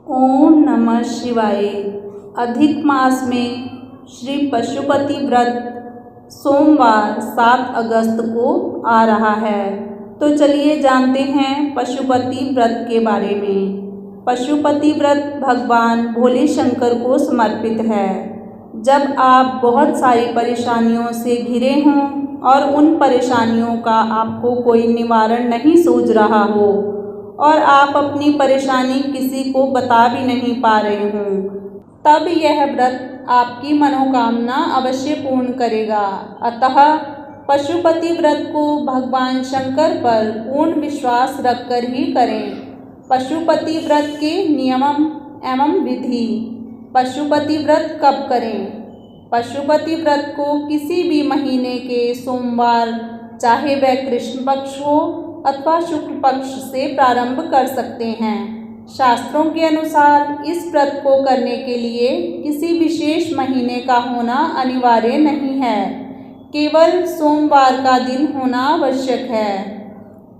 ओम नमः शिवाय। अधिक मास में श्री पशुपति व्रत सोमवार 7 अगस्त को आ रहा है। तो चलिए जानते हैं पशुपति व्रत के बारे में। पशुपति व्रत भगवान भोले शंकर को समर्पित है। जब आप बहुत सारी परेशानियों से घिरे हों और उन परेशानियों का आपको कोई निवारण नहीं सूझ रहा हो और आप अपनी परेशानी किसी को बता भी नहीं पा रहे हों, तब यह व्रत आपकी मनोकामना अवश्य पूर्ण करेगा। अतः पशुपति व्रत को भगवान शंकर पर पूर्ण विश्वास रखकर ही करें। पशुपति व्रत के नियम एवं विधि। पशुपति व्रत कब करें? पशुपति व्रत को किसी भी महीने के सोमवार, चाहे वह कृष्ण पक्ष हो अथवा शुक्ल पक्ष से प्रारंभ कर सकते हैं। शास्त्रों के अनुसार इस व्रत को करने के लिए किसी विशेष महीने का होना अनिवार्य नहीं है, केवल सोमवार का दिन होना आवश्यक है।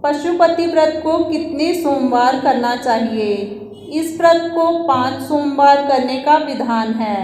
पशुपति व्रत को कितने सोमवार करना चाहिए? इस व्रत को 5 सोमवार करने का विधान है।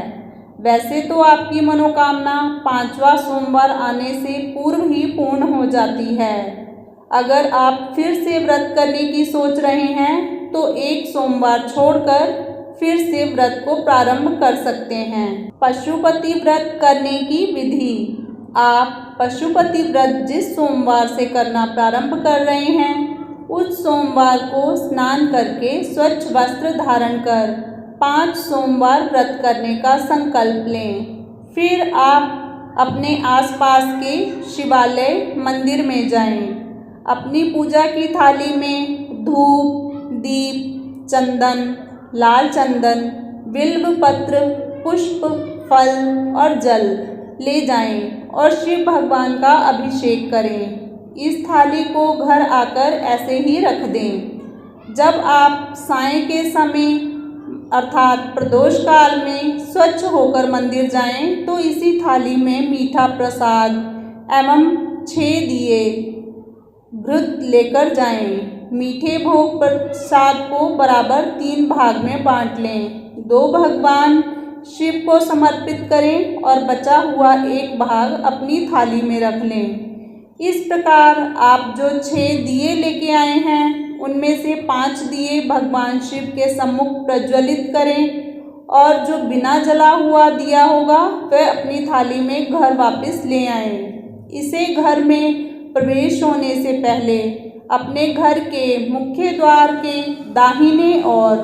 वैसे तो आपकी मनोकामना 5वां सोमवार आने से पूर्व ही पूर्ण हो जाती है। अगर आप फिर से व्रत करने की सोच रहे हैं तो एक सोमवार छोड़कर फिर से व्रत को प्रारंभ कर सकते हैं। पशुपति व्रत करने की विधि। आप पशुपति व्रत जिस सोमवार से करना प्रारंभ कर रहे हैं, उस सोमवार को स्नान करके स्वच्छ वस्त्र धारण कर 5 सोमवार व्रत करने का संकल्प लें। फिर आप अपने आसपास के शिवालय मंदिर में जाएं। अपनी पूजा की थाली में धूप, दीप, चंदन, लाल चंदन, बिल्व पत्र, पुष्प, फल और जल ले जाएं और शिव भगवान का अभिषेक करें। इस थाली को घर आकर ऐसे ही रख दें। जब आप सायं के समय अर्थात प्रदोष काल में स्वच्छ होकर मंदिर जाएं तो इसी थाली में मीठा प्रसाद एवं 6 दिए घृत लेकर जाएं। मीठे भोग प्रसाद को बराबर 3 भाग में बांट लें। 2 भगवान शिव को समर्पित करें और बचा हुआ 1 भाग अपनी थाली में रख लें। इस प्रकार आप जो 6 दिए लेके आए हैं, उनमें से 5 दिए भगवान शिव के सम्मुख प्रज्वलित करें और जो बिना जला हुआ दिया होगा वह अपनी थाली में घर वापस ले आएं। इसे घर में प्रवेश होने से पहले अपने घर के मुख्य द्वार के दाहिने और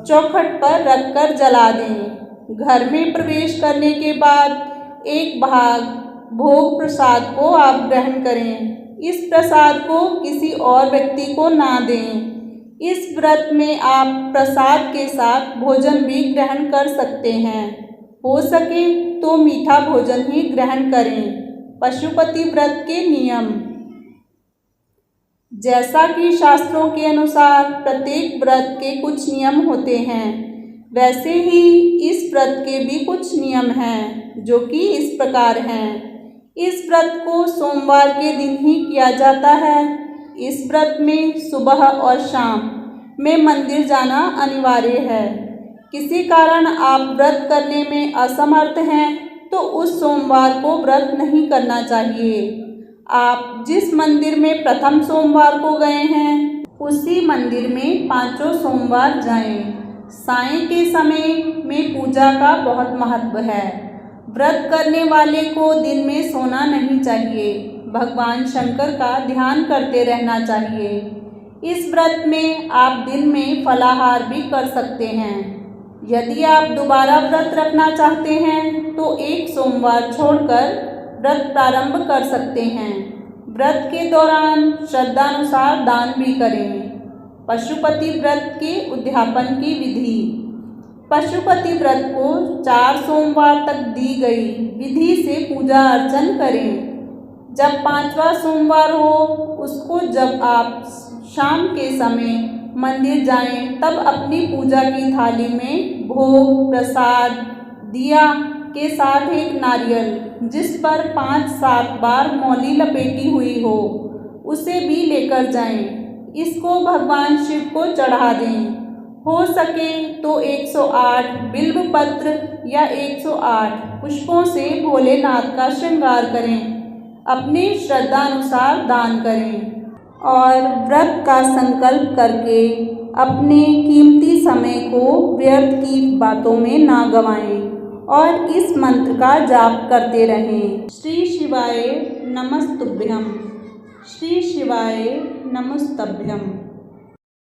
चौखट पर रखकर जला दें। घर में प्रवेश करने के बाद 1 भाग भोग प्रसाद को आप ग्रहण करें। इस प्रसाद को किसी और व्यक्ति को ना दें। इस व्रत में आप प्रसाद के साथ भोजन भी ग्रहण कर सकते हैं। हो सके तो मीठा भोजन ही ग्रहण करें। पशुपति व्रत के नियम। जैसा कि शास्त्रों के अनुसार प्रत्येक व्रत के कुछ नियम होते हैं, वैसे ही इस व्रत के भी कुछ नियम हैं, जो कि इस प्रकार हैं। इस व्रत को सोमवार के दिन ही किया जाता है। इस व्रत में सुबह और शाम में मंदिर जाना अनिवार्य है। किसी कारण आप व्रत करने में असमर्थ हैं तो उस सोमवार को व्रत नहीं करना चाहिए। आप जिस मंदिर में प्रथम सोमवार को गए हैं, उसी मंदिर में 5 सोमवार जाएं। सायं के समय में पूजा का बहुत महत्व है। व्रत करने वाले को दिन में सोना नहीं चाहिए। भगवान शंकर का ध्यान करते रहना चाहिए। इस व्रत में आप दिन में फलाहार भी कर सकते हैं। यदि आप दोबारा व्रत रखना चाहते हैं तो 1 सोमवार छोड़कर व्रत प्रारंभ कर सकते हैं। व्रत के दौरान श्रद्धानुसार दान भी करें। पशुपति व्रत के उद्यापन की विधि। पशुपति व्रत को 4 सोमवार तक दी गई विधि से पूजा अर्चन करें। जब 5वां सोमवार हो, उसको जब आप शाम के समय मंदिर जाएं, तब अपनी पूजा की थाली में भोग प्रसाद दिया के साथ 1 नारियल जिस पर 5-7 बार मौली लपेटी हुई हो, उसे भी लेकर जाएं। इसको भगवान शिव को चढ़ा दें। हो सके तो 108 बिल्व पत्र या 108 पुष्पों से भोलेनाथ का श्रृंगार करें। अपने श्रद्धानुसार दान करें और व्रत का संकल्प करके अपने कीमती समय को व्यर्थ की बातों में ना गंवाएं और इस मंत्र का जाप करते रहें। श्री शिवाय नमस्तुभ्यम। श्री शिवाय नमस्तुभ्यम।